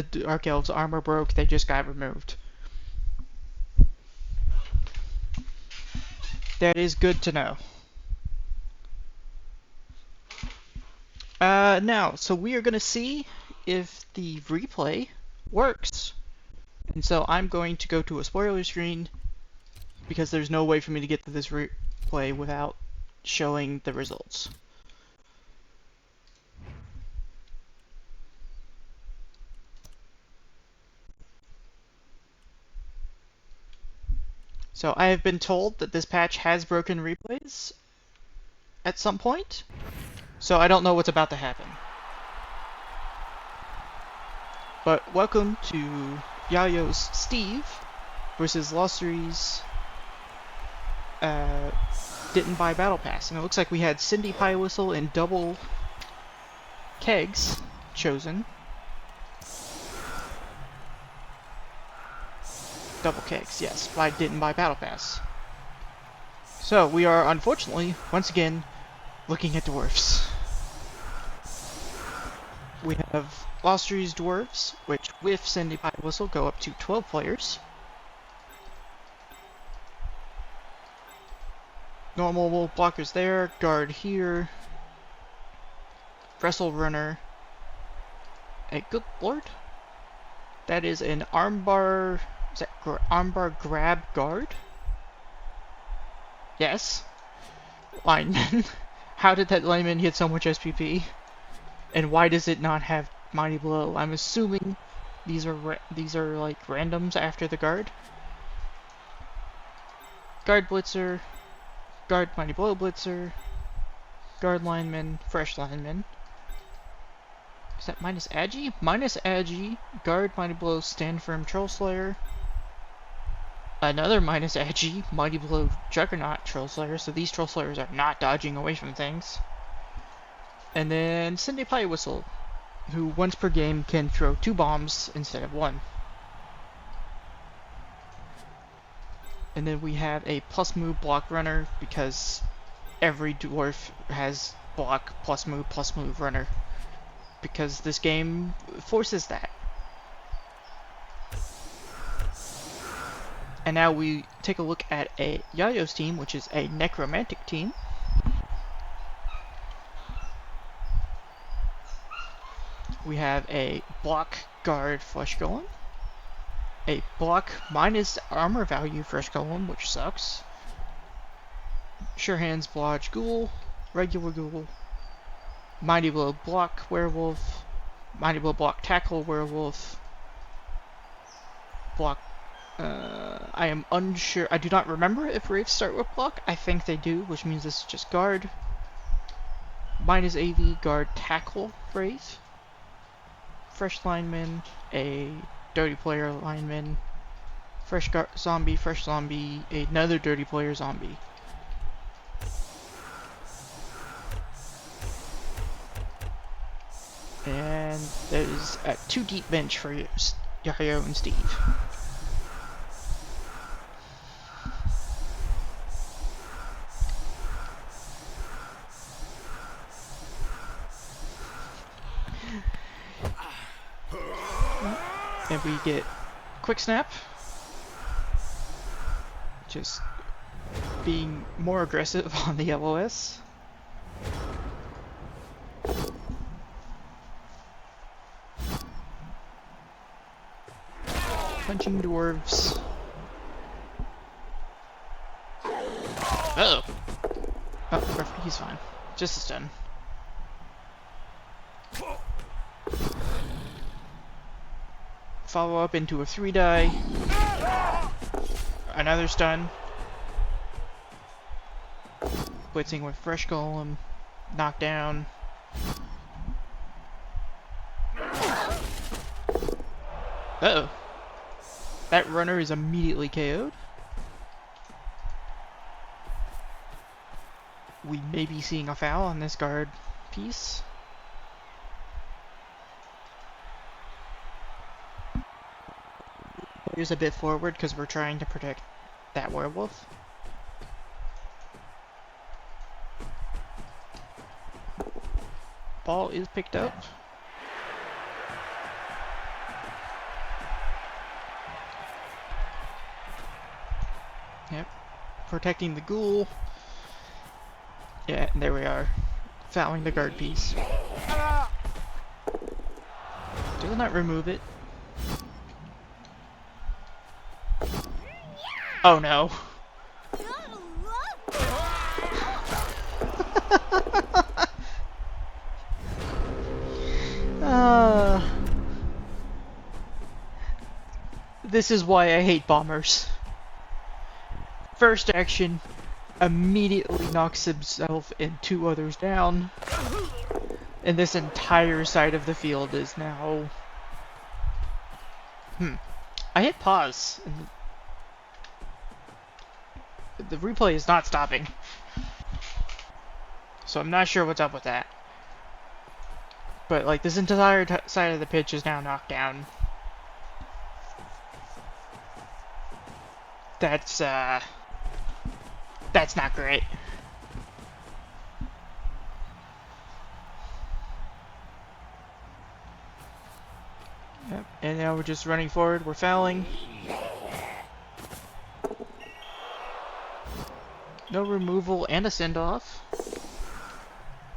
the Dark Elves' armor broke, they just got removed. That is good to know. Now, so we are going to see if the replay works. And so I'm going to go to a spoiler screen because there's no way for me to get to this replay without showing the results. So I have been told that this patch has broken replays at some point, so I don't know what's about to happen. But welcome to Yayo's S.T.E.V.E. versus Lost3's Didn't Buy Battle Pass. And it looks like we had Cindy Pie Whistle and Double Kegs chosen. Double Kegs, yes, I didn't buy Battle Pass. So we are unfortunately, once again, looking at dwarfs. We have Lost3's dwarves, which with Cindy Pie Whistle go up to 12 players. Normal blockers there, guard here, wrestle runner. A good lord. That is an armbar. Is that armbar grab guard? Yes. Lineman. How did that lineman get so much SPP? And why does it not have Mighty Blow? I'm assuming these are like randoms after the guard. Guard Blitzer, guard Mighty Blow Blitzer, guard lineman, fresh lineman. Is that minus Agi? Minus Agi, guard Mighty Blow, stand firm Troll Slayer. Another minus Agi, Mighty Blow Juggernaut Troll Slayer. So these Troll Slayers are not dodging away from things. And then Cindy Pie Whistle, who once per game can throw 2 bombs instead of 1. And then we have a plus move block runner because every dwarf has block plus move runner. Because this game forces that. And now we take a look at a Yayo's team, which is a necromantic team. We have a block guard flesh golem, a block minus armor value fresh golem, which sucks. Sure Hands blodge ghoul, regular ghoul, Mighty Blow block werewolf, Mighty Blow block tackle werewolf, block. I am unsure. I do not remember if wraiths start with block. I think they do, which means this is just guard. Minus AV guard tackle wraith. Fresh lineman, a dirty player lineman, fresh zombie, another dirty player zombie. And that is a 2 deep bench for Yayo and Steve. And we get Quick Snap, just being more aggressive on the LOS. Punching dwarves. Uh-oh. Oh, he's fine. Just a stun. Follow up into a 3-die. Another stun. Blitzing with fresh golem. Knockdown. Uh-oh. That runner is immediately KO'd. We may be seeing a foul on this guard piece. Here's a bit forward because we're trying to protect that werewolf. Ball is picked up. Yep. Protecting the ghoul. Yeah, and there we are. Fouling the guard piece. Do not remove it. Oh no. uh, this is why I hate bombers. First action, immediately knocks himself and 2 others down. And this entire side of the field is now... I hit pause. And the replay is not stopping. So I'm not sure what's up with that. But like this entire side of the pitch is now knocked down. That's not great. Yep. And now we're just running forward, we're fouling. No removal and a send-off.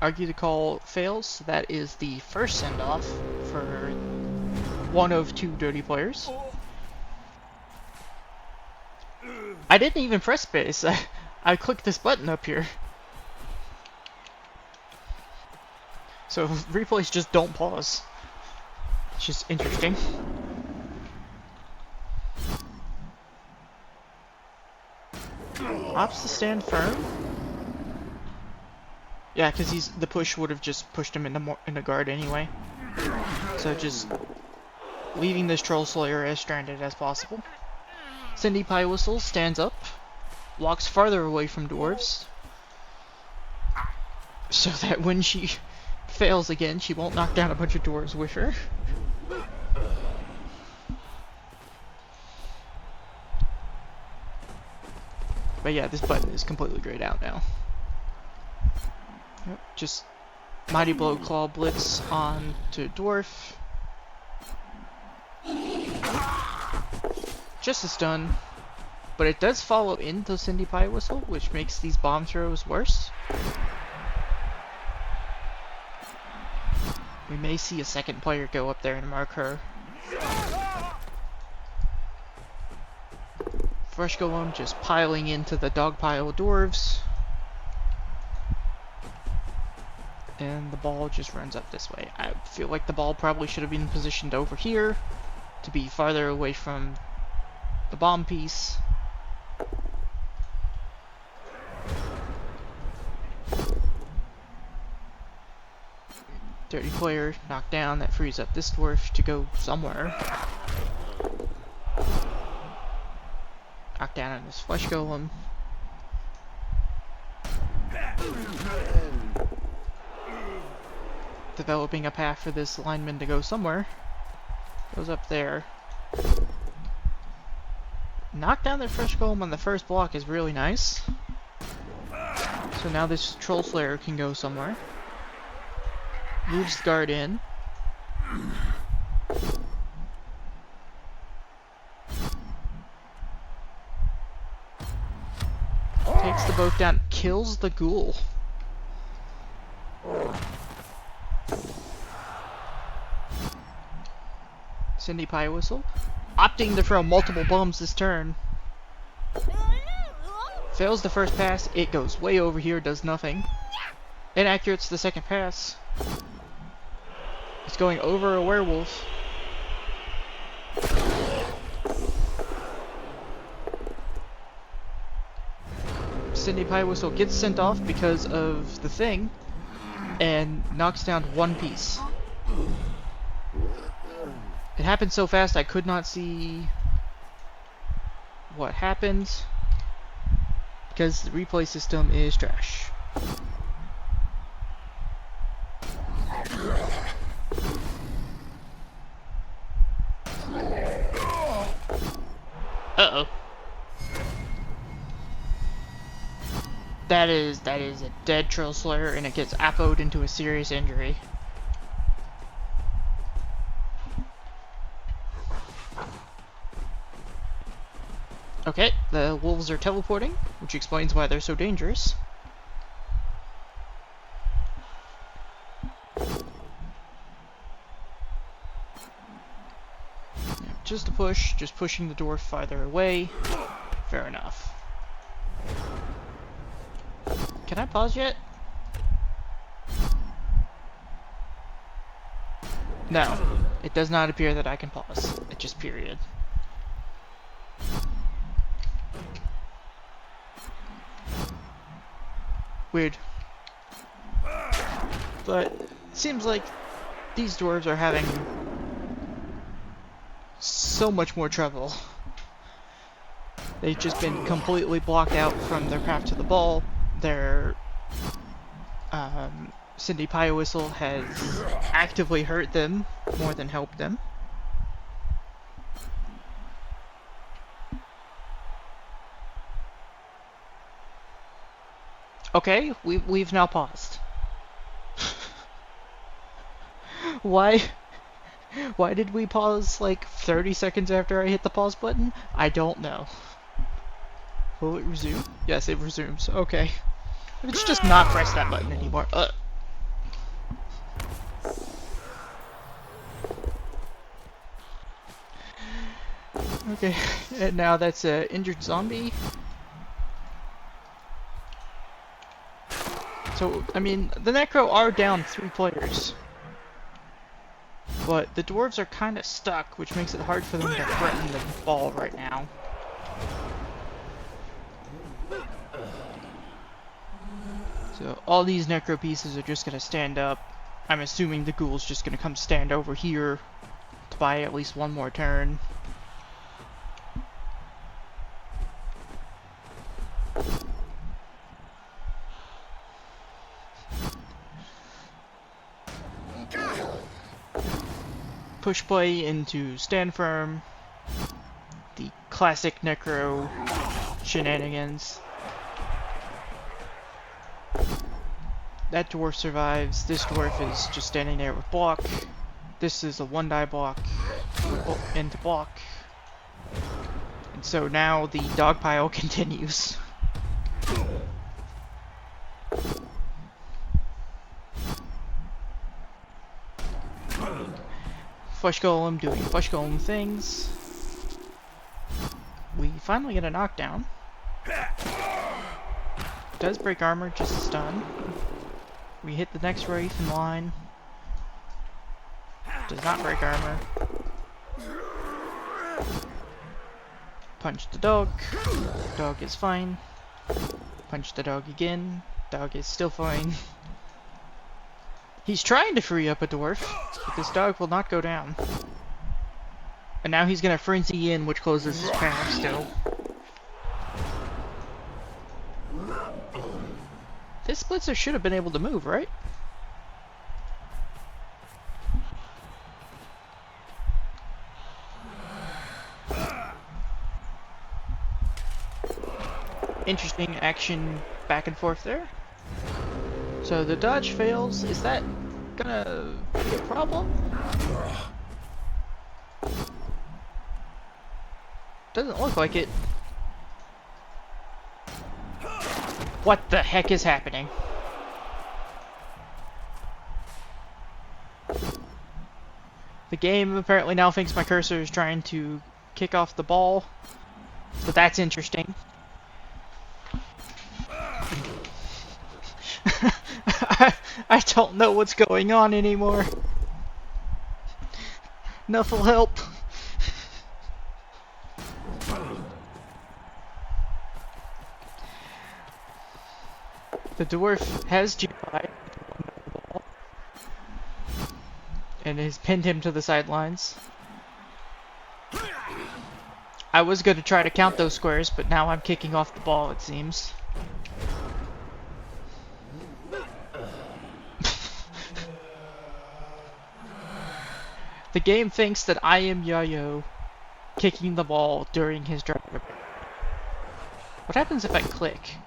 Argue the call fails, so that is the first send-off for one of 2 dirty players. I didn't even press space. I clicked this button up here. So replays just don't pause. It's just interesting. Opts to stand firm. Yeah, because the push would have just pushed him in the guard anyway. So just leaving this Troll Slayer as stranded as possible. Cindy Pie Whistle stands up, walks farther away from dwarves, so that when she fails again, she won't knock down a bunch of dwarves with her. But yeah, this button is completely grayed out now. Yep, just Mighty Blow Claw Blitz on to Dwarf. Just a stun, but it does follow into Cindy Pie Whistle, which makes these bomb throws worse. We may see a second player go up there and mark her. Fresh Golem just piling into the dog pile of dwarves. And the ball just runs up this way. I feel like the ball probably should have been positioned over here to be farther away from the bomb piece. Dirty player knocked down, that frees up this dwarf to go somewhere. Knocked down on this flesh golem. Developing a path for this lineman to go somewhere. Goes up there. Knock down the fresh golem on the first block is really nice. So now this Troll Slayer can go somewhere. Moves the guard in. Takes the both down. Kills the ghoul. Cindy Pie Whistle. Opting to throw multiple bombs this turn. Fails the first pass. It goes way over here, does nothing. Inaccurate's the second pass. It's going over a werewolf. Cindy Pie Whistle gets sent off because of the thing and knocks down one piece. It happened so fast I could not see what happened because the replay system is trash. Uh-oh. That is a dead Troll Slayer, and it gets appoed into a serious injury. Okay, the wolves are teleporting, which explains why they're so dangerous. Just a push, just pushing the dwarf farther away. Fair enough. Can I pause yet? No, it does not appear that I can pause. It just period. Weird. But it seems like these dwarves are having so much more trouble. They've just been completely blocked out from their path to the ball. Their Cindy Pie Whistle has actively hurt them more than helped them. Okay, we've now paused. Why did we pause like 30 seconds after I hit the pause button? I don't know. Will it resume? Yes, it resumes. Okay. Let's just not press that button anymore. Okay, and now that's an injured zombie. So, I mean, the Necro are down 3 players. But the dwarves are kind of stuck, which makes it hard for them to threaten the ball right now. So all these Necro pieces are just going to stand up. I'm assuming the ghoul's just going to come stand over here to buy at least one more turn. Push play into stand firm. The classic Necro shenanigans. That dwarf survives. This dwarf is just standing there with block. This is a 1-die block into block. And so now the dog pile continues. Flesh Golem doing Flesh Golem things. We finally get a knockdown. Does break armor, just a stun. We hit the next Wraith in line. Does not break armor. Punch the dog. Dog is fine. Punch the dog again. Dog is still fine. He's trying to free up a dwarf, but this dog will not go down. And now he's gonna frenzy in, which closes his path still. This Blitzer should have been able to move, right? Interesting action back and forth there. So the dodge fails. Is that gonna be a problem? Doesn't look like it. What the heck is happening? The game apparently now thinks my cursor is trying to kick off the ball. So that's interesting. I don't know what's going on anymore. Nuff'll help. The dwarf has GI and has pinned him to the sidelines. I was going to try to count those squares, but now I'm kicking off the ball, it seems. The game thinks that I am Yayo kicking the ball during his drive. What happens if I click?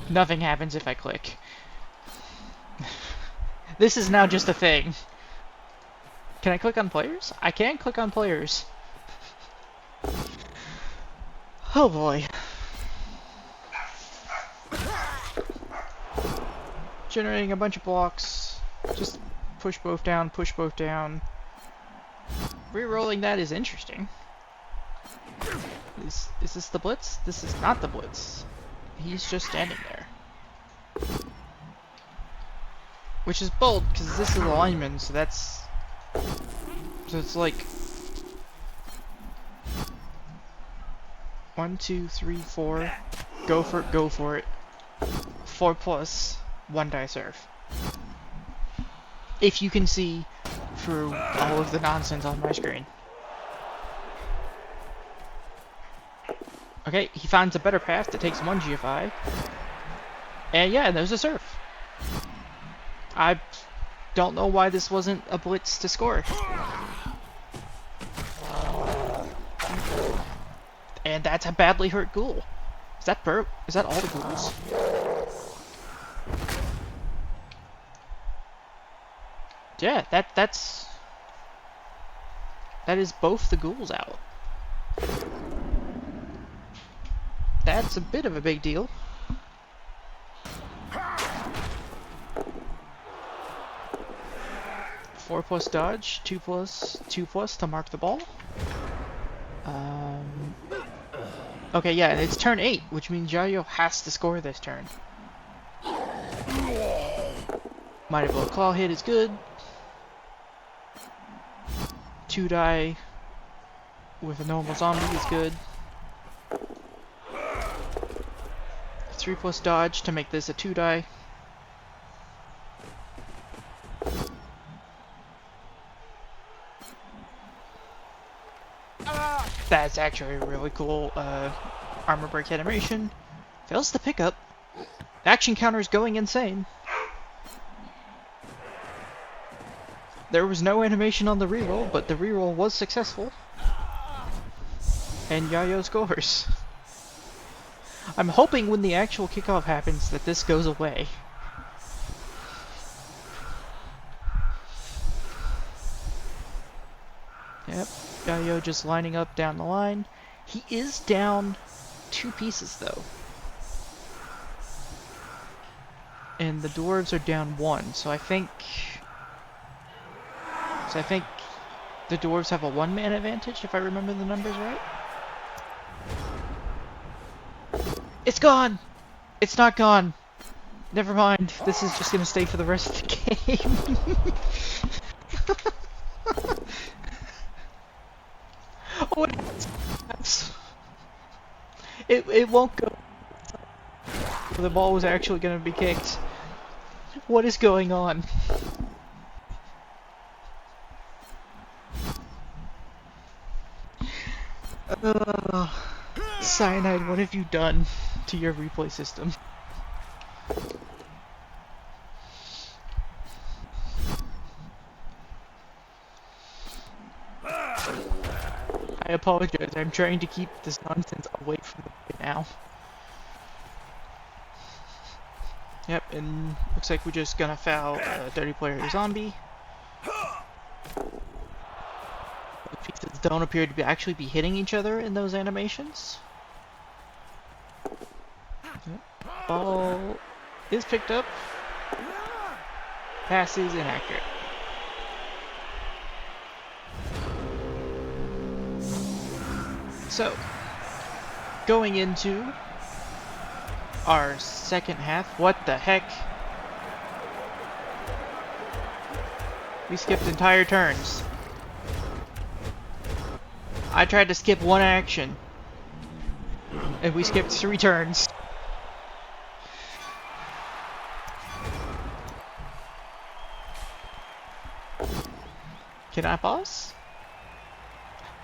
Nothing happens if I click. This is now just a thing. Can I click on players? I can click on players. Oh boy. Generating a bunch of blocks. Just push both down, push both down. Rerolling that is interesting. Is this the blitz? This is not the blitz. He's just standing there. Which is bold, because this is a lineman, so that's... So it's like... 1, 2, 3, 4. Go for it, go for it. 4 plus 1 die serve. If you can see through all of the nonsense on my screen. Okay, he finds a better path that takes 1 GFI. And yeah, there's a serve. I don't know why this wasn't a blitz to score. And that's a badly hurt ghoul. Is that burp? Is that all the ghouls? Yeah, that is both the ghouls out. That's a bit of a big deal. Four plus dodge, 2 plus to mark the ball. Okay, yeah, it's turn 8, which means Yayo has to score this turn. Mighty Blow Claw hit is good. 2 die with a normal zombie is good. 3 plus dodge to make this a 2 die. That's actually a really cool armor break animation. Fails to pick up. Action counter is going insane. There was no animation on the reroll, but the reroll was successful. And Yayo scores. I'm hoping when the actual kickoff happens that this goes away. Yep, Yayo just lining up down the line. He is down 2 pieces though. And the dwarves are down 1, so I think the dwarves have a 1-man advantage, if I remember the numbers right. It's gone! It's not gone! Never mind, this is just gonna stay for the rest of the game. Oh, it won't go. The ball was actually gonna be kicked. What is going on? Cyanide, what have you done to your replay system? I apologize, I'm trying to keep this nonsense away from the now. Yep, and looks like we're just gonna foul a 30-player zombie. The pieces don't appear to actually be hitting each other in those animations. Yep. Ball is picked up. Pass is inaccurate. So, going into our second half, what the heck? We skipped entire turns. I tried to skip 1 action, and we skipped 3 turns. Can I pause?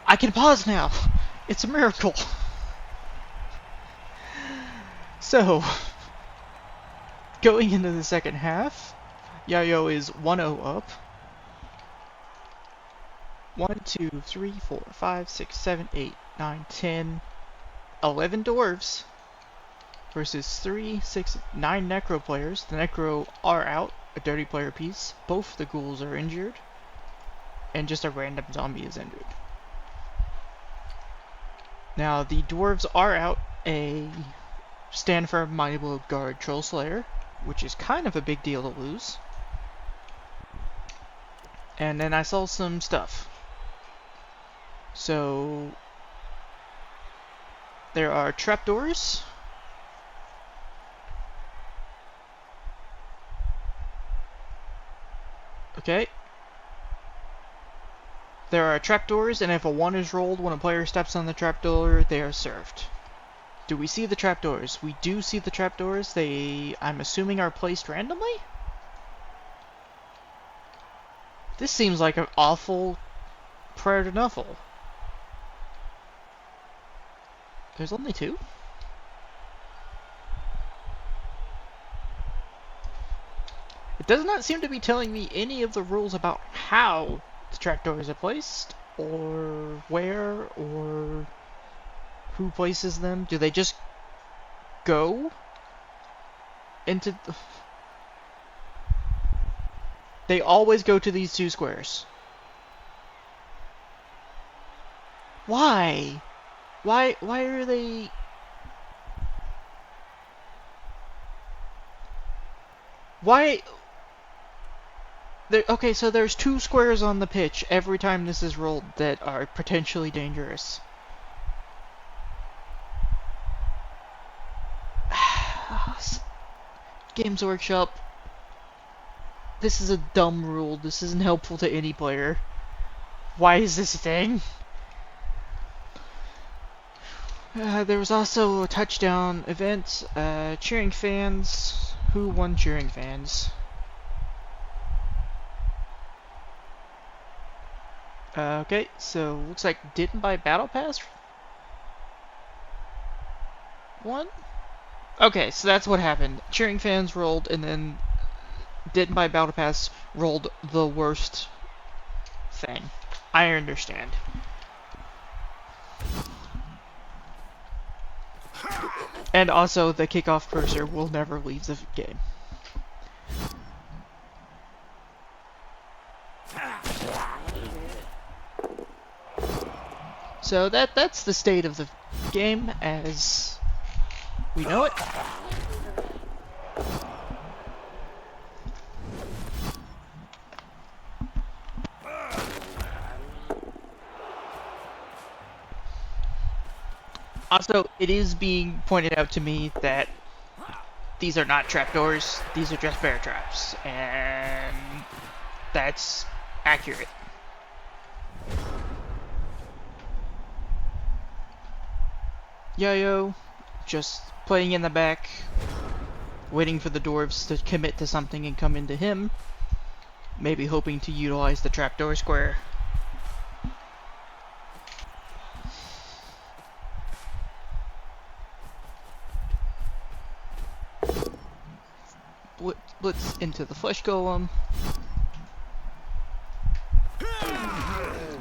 I can pause now! It's a miracle! So, going into the second half, Yayo is 1-0 up. 1, 2, 3, 4, 5, 6, 7, 8, 9, 10, 11 dwarves versus 3, 6, 9 necro players. The necro are out, a dirty player piece. Both the ghouls are injured. and just a random zombie is injured. Now, the dwarves are out a stand firm, mighty blow, guard, troll slayer, which is kind of a big deal to lose. And then I saw some stuff. So, there are trapdoors. Okay. There are trapdoors, and if a 1 is rolled when a player steps on the trapdoor, they are served. Do we see the trapdoors? We do see the trapdoors. They, I'm assuming, are placed randomly? This seems like an awful prayer to Nuffle. There's only 2? It does not seem to be telling me any of the rules about how the trapdoors are placed, or where, or who places them. Do they just go into the... They always go to these 2 squares. Why? Why are they... Why... Okay, so there's 2 squares on the pitch every time this is rolled that are potentially dangerous. Games Workshop. This is a dumb rule. This isn't helpful to any player. Why is this a thing? There was also a touchdown event. Cheering fans. Who won cheering fans? Okay, so looks like didn't buy battle pass won? Okay, so that's what happened. Cheering fans rolled, and then didn't buy battle pass rolled the worst thing. I understand. And also, the kickoff cursor will never leave the game. So that's the state of the game as we know it. Also, it is being pointed out to me that these are not trapdoors, these are just bear traps, and that's accurate. Yo-Yo, just playing in the back, waiting for the dwarves to commit to something and come into him, maybe hoping to utilize the trapdoor square. Blitz into the flesh golem.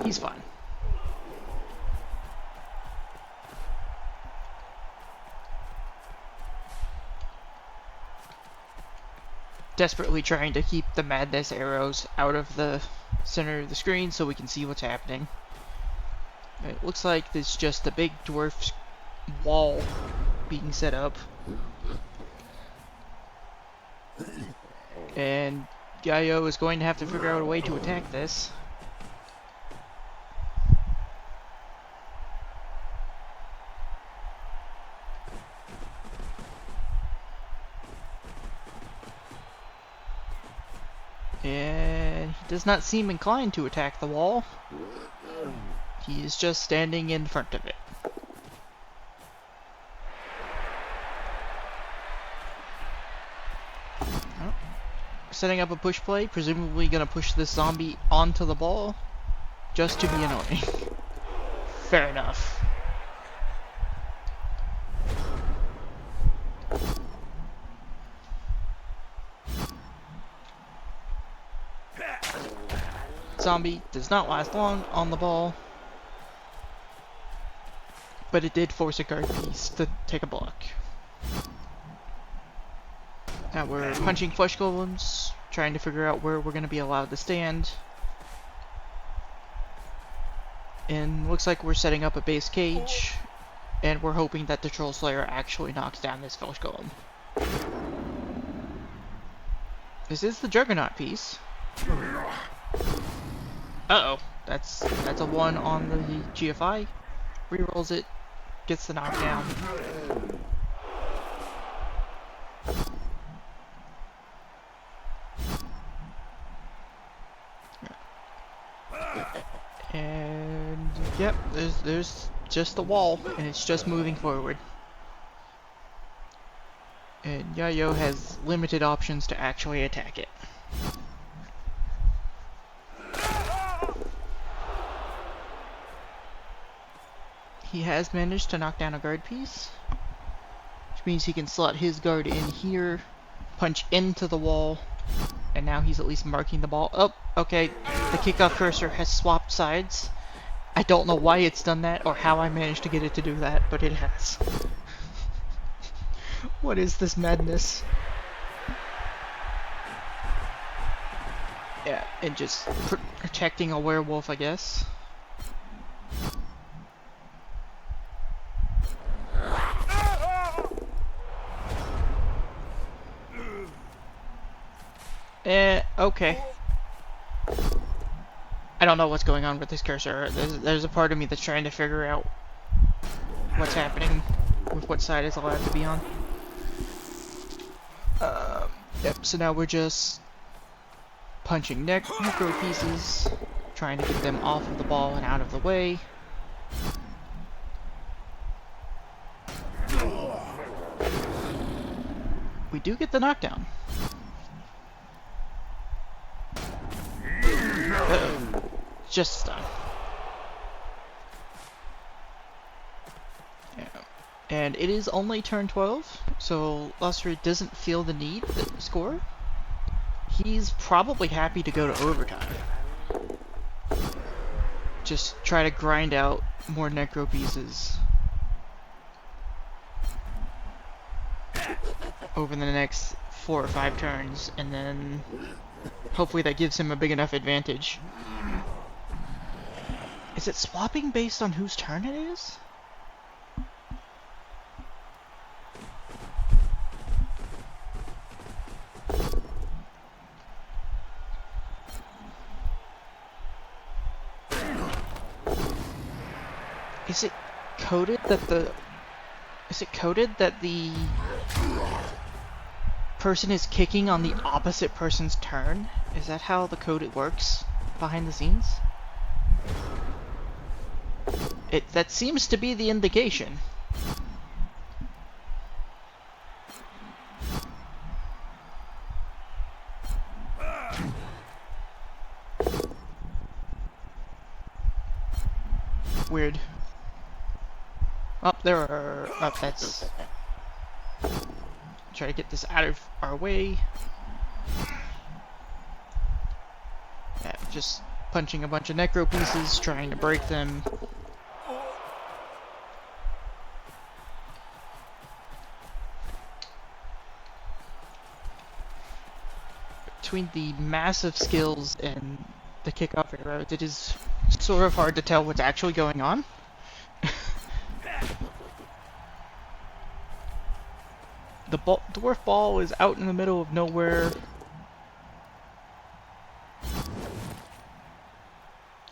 He's fine. Desperately trying to keep the madness arrows out of the center of the screen so we can see what's happening. It looks like there's just a big dwarf wall being set up. And Yayo is going to have to figure out a way to attack this. And he does not seem inclined to attack the wall. He is just standing in front of it. Oh. Setting up a push play, presumably gonna push this zombie onto the ball, just to be annoying. Fair enough. Zombie does not last long on the ball, but it did force a guard piece to take a block. Now we're punching flesh golems, trying to figure out where we're going to be allowed to stand. And looks like we're setting up a base cage, and we're hoping that the Troll Slayer actually knocks down this Felch Golem. This is the Juggernaut piece. Uh-oh. That's a 1 on the GFI. Rerolls it, gets the knockdown. And yep, there's just the wall, and it's just moving forward. And Yayo has limited options to actually attack it. He has managed to knock down a guard piece, which means he can slot his guard in here, punch into the wall, and now he's at least marking the ball. Oh, okay, the kickoff cursor has swapped sides. I don't know why it's done that or how I managed to get it to do that, but it has. What is this madness? Yeah, and just protecting a werewolf, I guess. Okay. I don't know what's going on with this cursor. There's a part of me that's trying to figure out what's happening with what side it's allowed to be on. Yep, so now we're just punching necro pieces, trying to get them off of the ball and out of the way. We do get the knockdown. Uh-oh. Just stun. Yeah. And it is only turn 12, so S.T.E.V.E. doesn't feel the need to score. He's probably happy to go to overtime. Just try to grind out more necro pieces over the next 4 or 5 turns, and then hopefully that gives him a big enough advantage. Is it swapping based on whose turn it is? Is it coded that the person is kicking on the opposite person's turn? Is that how the code works behind the scenes? That seems to be the indication. Weird. Oh, there are... Oh, that's... Try to get this out of our way. Yeah, just punching a bunch of necro pieces, trying to break them. Between the massive skills and the kickoff arrows, it is sort of hard to tell what's actually going on. The dwarf ball is out in the middle of nowhere,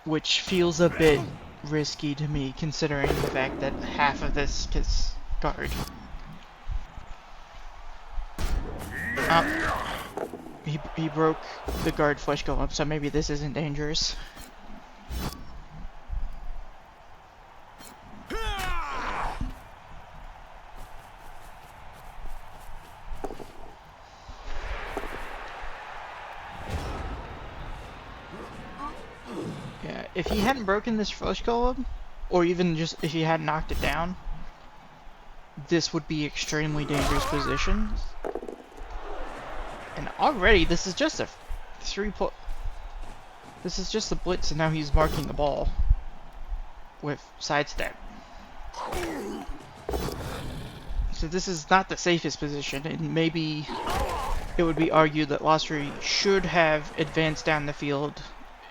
which feels a bit risky to me, considering the fact that half of this is guard. He broke the guard flesh golem, so maybe this isn't dangerous. Yeah, if he hadn't broken this flesh golem, or even just if he hadn't knocked it down, this would be extremely dangerous position. And already, this is just a This is just a blitz, and now he's marking the ball with sidestep. So this is not the safest position, and maybe it would be argued that S.T.E.V.E. should have advanced down the field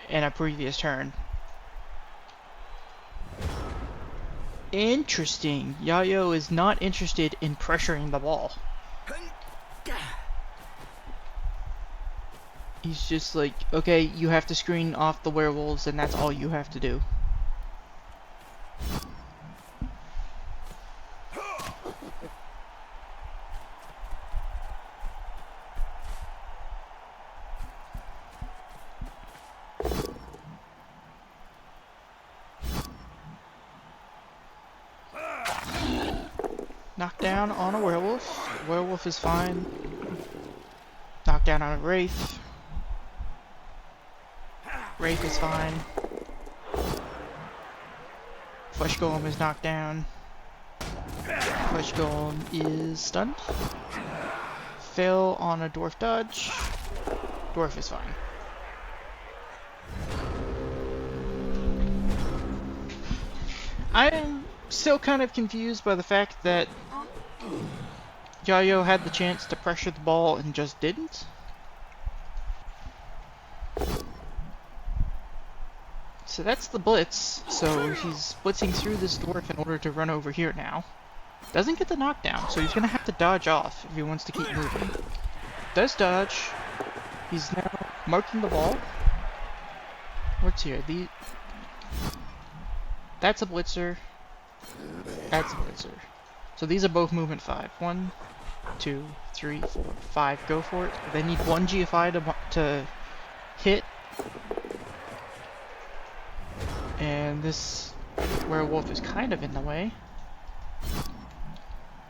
in a previous turn. Interesting. Yayo is not interested in pressuring the ball. He's just like, okay, you have to screen off the werewolves, and that's all you have to do. Knockdown on a werewolf. Werewolf is fine. Knockdown on a wraith. Wraith is fine. Flesh Golem is knocked down. Flesh Golem is stunned. Fail on a dwarf dodge. Dwarf is fine. I'm still kind of confused by the fact that Yayo had the chance to pressure the ball and just didn't. So that's the blitz, so he's blitzing through this dwarf in order to run over here now. Doesn't get the knockdown, so he's gonna have to dodge off if he wants to keep moving. Does dodge. He's now marking the ball. What's here? That's a blitzer. That's a blitzer. So these are both movement 5. 1, 2, 3, 4, 5. Go for it. They need 1 GFI to hit. And this werewolf is kind of in the way.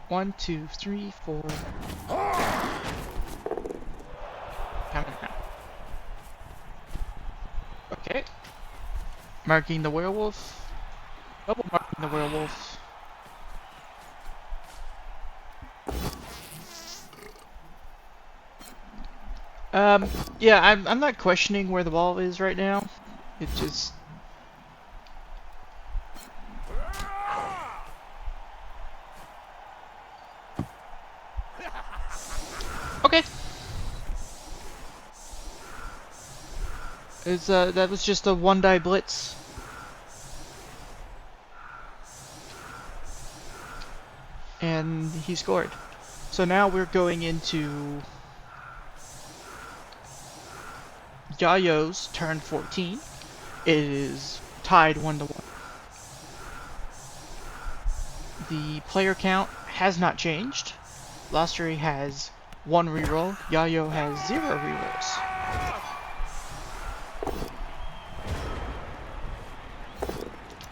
1, 2, 3, 4. Coming now. Okay. Marking the werewolf. Double marking the werewolf. Yeah, I'm not questioning where the ball is right now. It just... Okay. It's that was just a 1-die blitz. And he scored. So now we're going into Yayo's turn 14. It is tied 1-1. The player count has not changed. Lostery has 1 reroll. Yayo has 0 rerolls.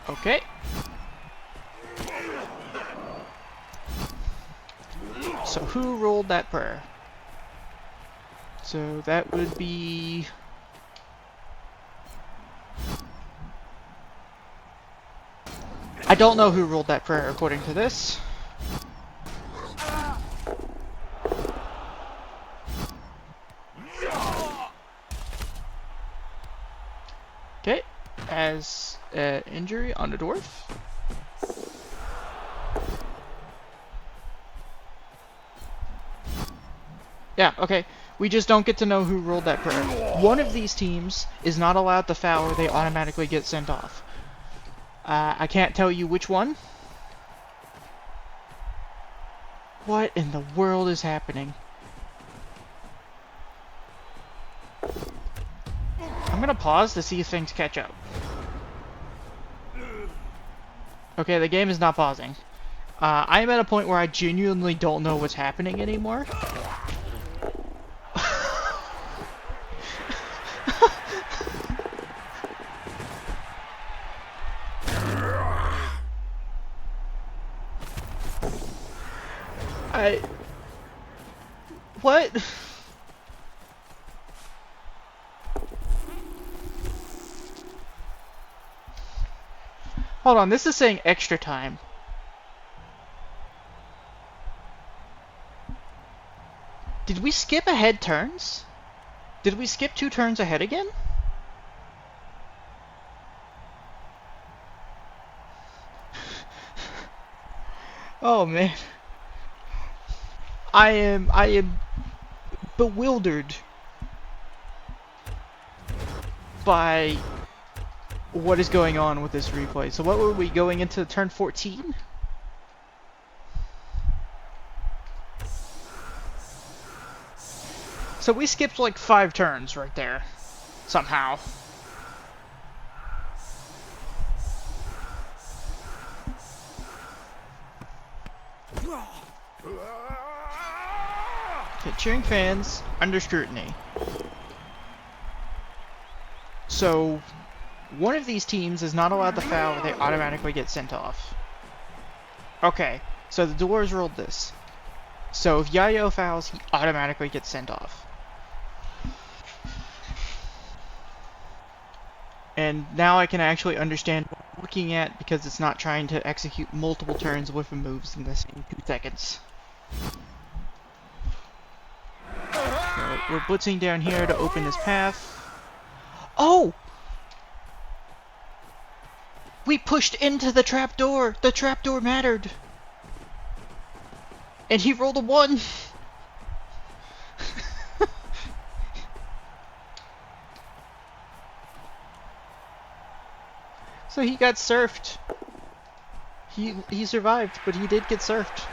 Okay. So who rolled that prayer? So that would be... I don't know who rolled that prayer according to this. Okay, as injury on the dwarf. Yeah, okay. We just don't get to know who rolled that prayer. One of these teams is not allowed to foul or they automatically get sent off. I can't tell you which one. What in the world is happening? I'm gonna pause to see if things catch up. Okay, the game is not pausing. I am at a point where I genuinely don't know what's happening anymore. What? Hold on, this is saying extra time. Did we skip ahead turns? Did we skip 2 turns ahead again? Oh man. I am bewildered by what is going on with this replay. So what were we going into turn 14? So we skipped like 5 turns right there, somehow. Okay, cheering fans, under scrutiny. So, one of these teams is not allowed to foul or they automatically get sent off. Okay, so the doors ruled this. So if Yayo fouls, he automatically gets sent off. And now I can actually understand what I'm looking at because it's not trying to execute multiple turns with moves in the same 2 seconds. So we're blitzing down here to open this path. Oh! We pushed into the trapdoor! The trapdoor mattered! And he rolled a 1! So he got surfed. He survived, but he did get surfed.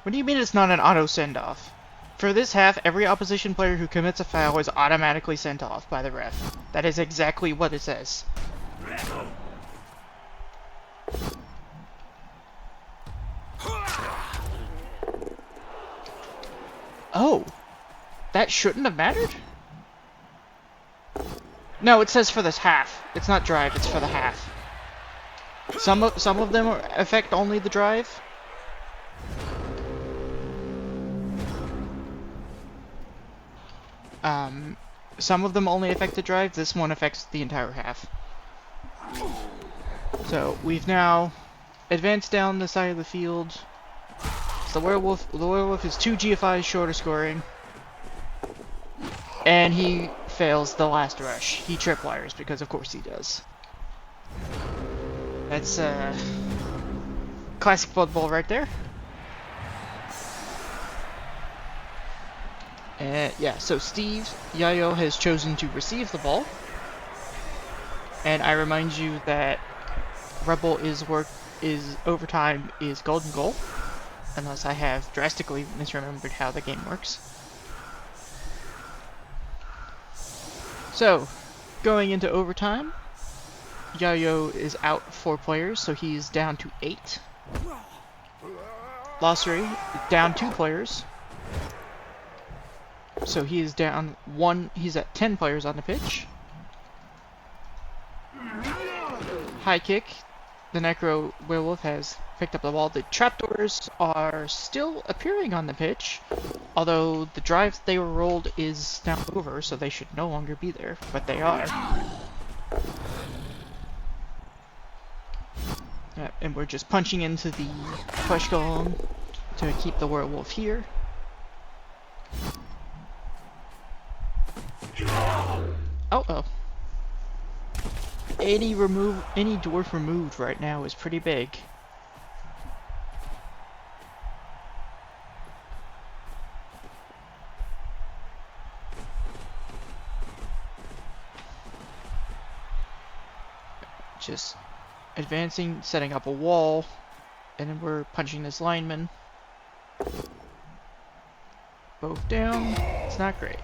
What do you mean it's not an auto send-off? For this half, every opposition player who commits a foul is automatically sent off by the ref. That is exactly what it says. Oh! That shouldn't have mattered? No, it says for this half. It's not drive, it's for the half. Some of them affect only the drive. Some of them only affect the drive, this one affects the entire half. So, we've now advanced down the side of the field. So the werewolf is 2 GFIs short of scoring. And he fails the last rush. He tripwires, because of course he does. That's, classic Blood Bowl right there. Yeah, so Steve, Yayo has chosen to receive the ball. And I remind you that Rebel is overtime is golden goal. Unless I have drastically misremembered how the game works. So, going into overtime, Yayo is out 4 players, so he's down to 8. Lossery down 2 players. So he is down 1, he's at 10 players on the pitch. High kick, the Necro Werewolf has picked up the ball. The trapdoors are still appearing on the pitch, although the drive they were rolled is now over, so they should no longer be there, but they are. And we're just punching into the flesh golem to keep the werewolf here. Oh. Any dwarf removed right now is pretty big. Just advancing, setting up a wall, and then we're punching this lineman. Both down. It's not great.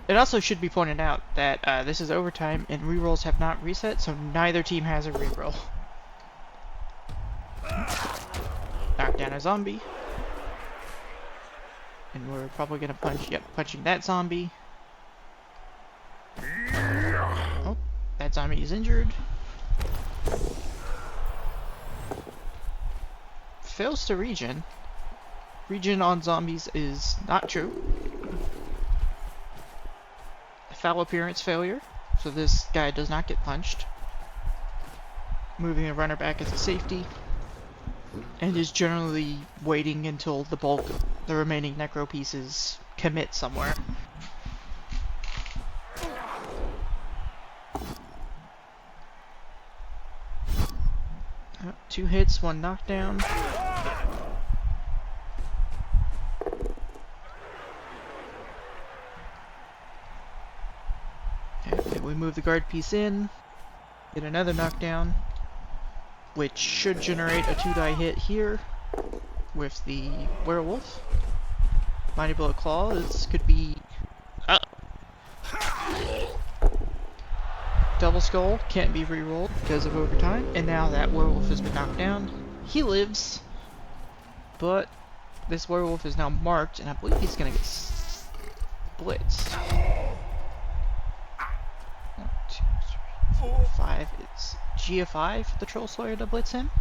It also should be pointed out that this is overtime and rerolls have not reset, so neither team has a reroll. Knock down a zombie. And we're probably gonna punching that zombie. Oh, that zombie is injured. Fails to regen. Regen on zombies is not true. Foul appearance failure, so this guy does not get punched. Moving the runner back as a safety, and is generally waiting until the remaining necro pieces commit somewhere. 2 hits, 1 knockdown. Okay, we move the guard piece in, get another knockdown, which should generate a 2-die hit here with the werewolf. Mighty Blow Claw, this could be... Double Skull can't be rerolled because of overtime, and now that werewolf has been knocked down. He lives, but this werewolf is now marked, and I believe he's gonna get blitzed. 1, 2, 3, 4, 5. It's GFI for the Troll Slayer to blitz him,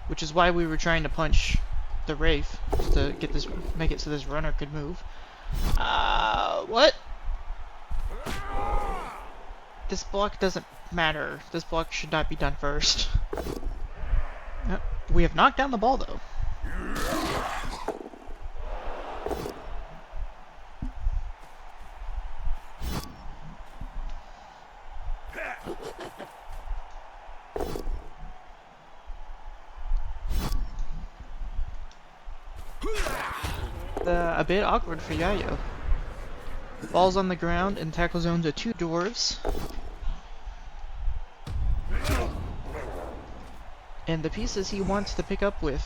which is why we were trying to punch the Wraith to get this, make it so this runner could move. What? This block doesn't matter. This block should not be done first. Yep. We have knocked down the ball though. A bit awkward for Yayo. Ball's on the ground and tackle zones are 2 dwarves. And the pieces he wants to pick up with,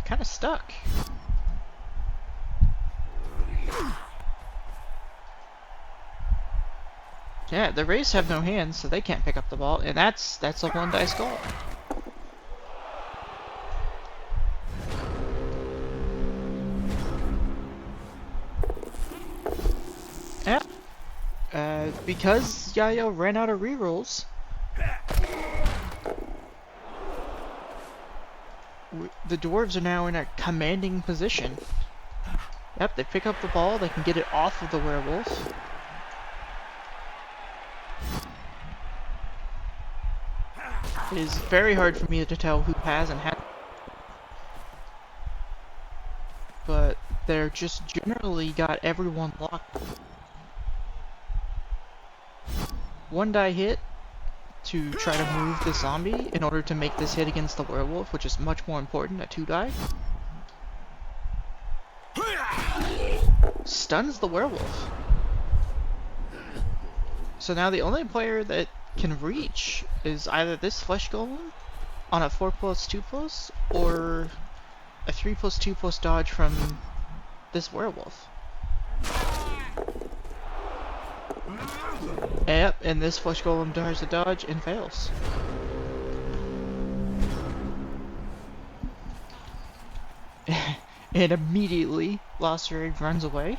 kind of stuck. Yeah, the Wraiths have no hands, so they can't pick up the ball, and that's a 1-die skull. Yeah. Because Yayo ran out of rerolls, the dwarves are now in a commanding position. Yep, they pick up the ball, they can get it off of the werewolf. It is very hard for me to tell who has and hasn't. But they're just generally got everyone locked. 1-die hit to try to move the zombie in order to make this hit against the werewolf, which is much more important at 2-die. Stuns the werewolf. So now the only player that can reach is either this flesh golem on a 4+2+, or a 3+2+ dodge from this werewolf. Yep, and this flesh golem tries to dodge and fails. And immediately, Lost Rig runs away.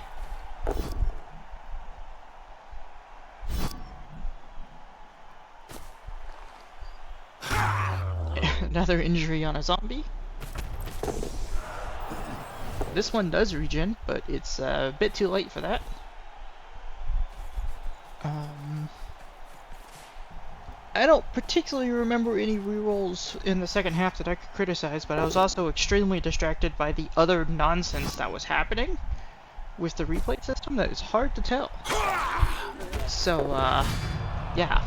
Another injury on a zombie. This one does regen, but it's a bit too late for that. I don't particularly remember any rerolls in the second half that I could criticize, but I was also extremely distracted by the other nonsense that was happening with the replay system that is hard to tell. So, yeah.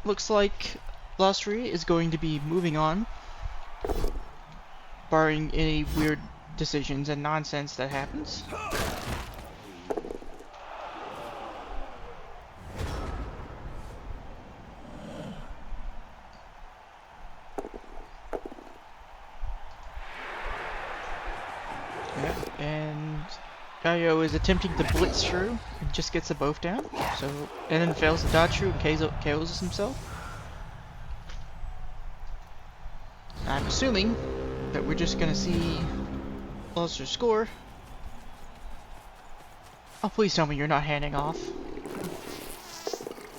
Looks like Lostery is going to be moving on, barring any weird decisions and nonsense that happens. And Yayo is attempting to blitz through and just gets them both down. So, and then fails to dodge through and KOs himself. I'm assuming that we're just gonna see Ulster score. Oh, please tell me you're not handing off.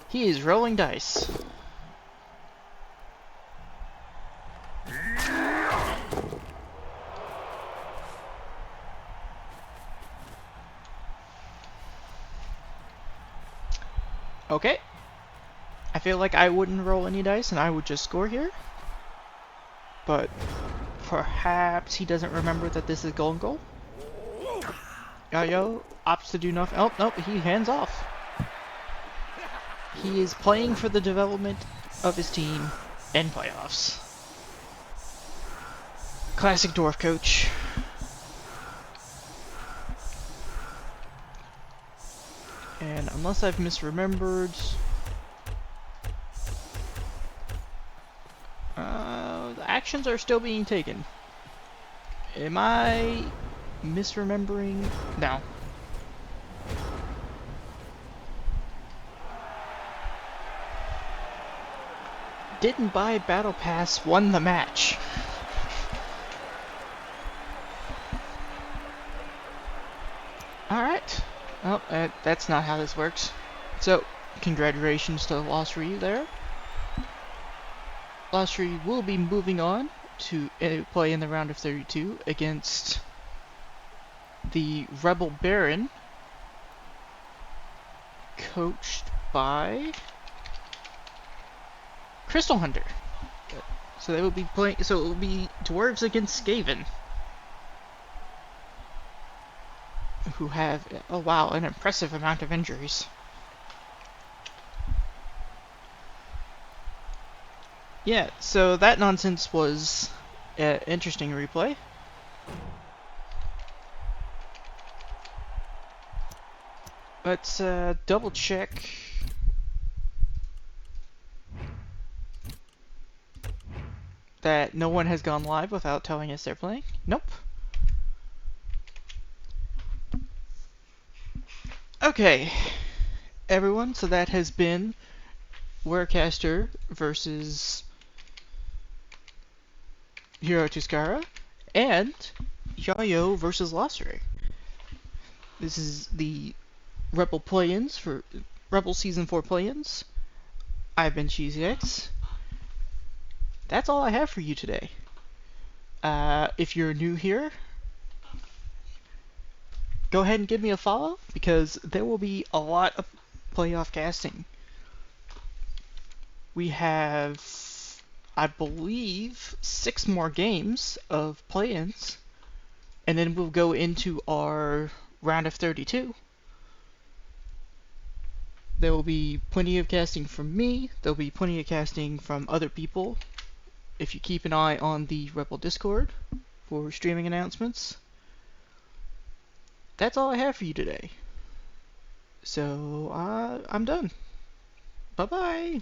He is rolling dice. Okay. I feel like I wouldn't roll any dice and I would just score here. But perhaps he doesn't remember that this is golden goal. Yayo opts to do nothing. Oh, nope, he hands off. He is playing for the development of his team and playoffs. Classic dwarf coach. And unless I've misremembered, the actions are still being taken. Am I misremembering? No. Didn't buy battle pass, won the match. Alright. Oh, that's not how this works. So, congratulations to Lost for you there. Lost for you will be moving on to play in the round of 32 against the Rebel Baron, coached by Crystal Hunter. So they will be playing. So it will be Dwarves against Skaven, who have, oh wow, an impressive amount of injuries. Yeah, so that nonsense was an interesting replay. Let's double check. That no one has gone live without telling us they're playing. Nope. Okay, everyone, so that has been Warecaster versus Hero Tuscara and Yayo versus Lossery. This is the Rebel play-ins for Rebel Season 4 play-ins. I've been CheesyX. That's all I have for you today. If you're new here, go ahead and give me a follow because there will be a lot of playoff casting. We have, I believe, 6 more games of play-ins, and then we'll go into our round of 32. There will be plenty of casting from me. There'll be plenty of casting from other people. If you keep an eye on the Rebel Discord for streaming announcements. That's all I have for you today. So, I'm done. Bye-bye.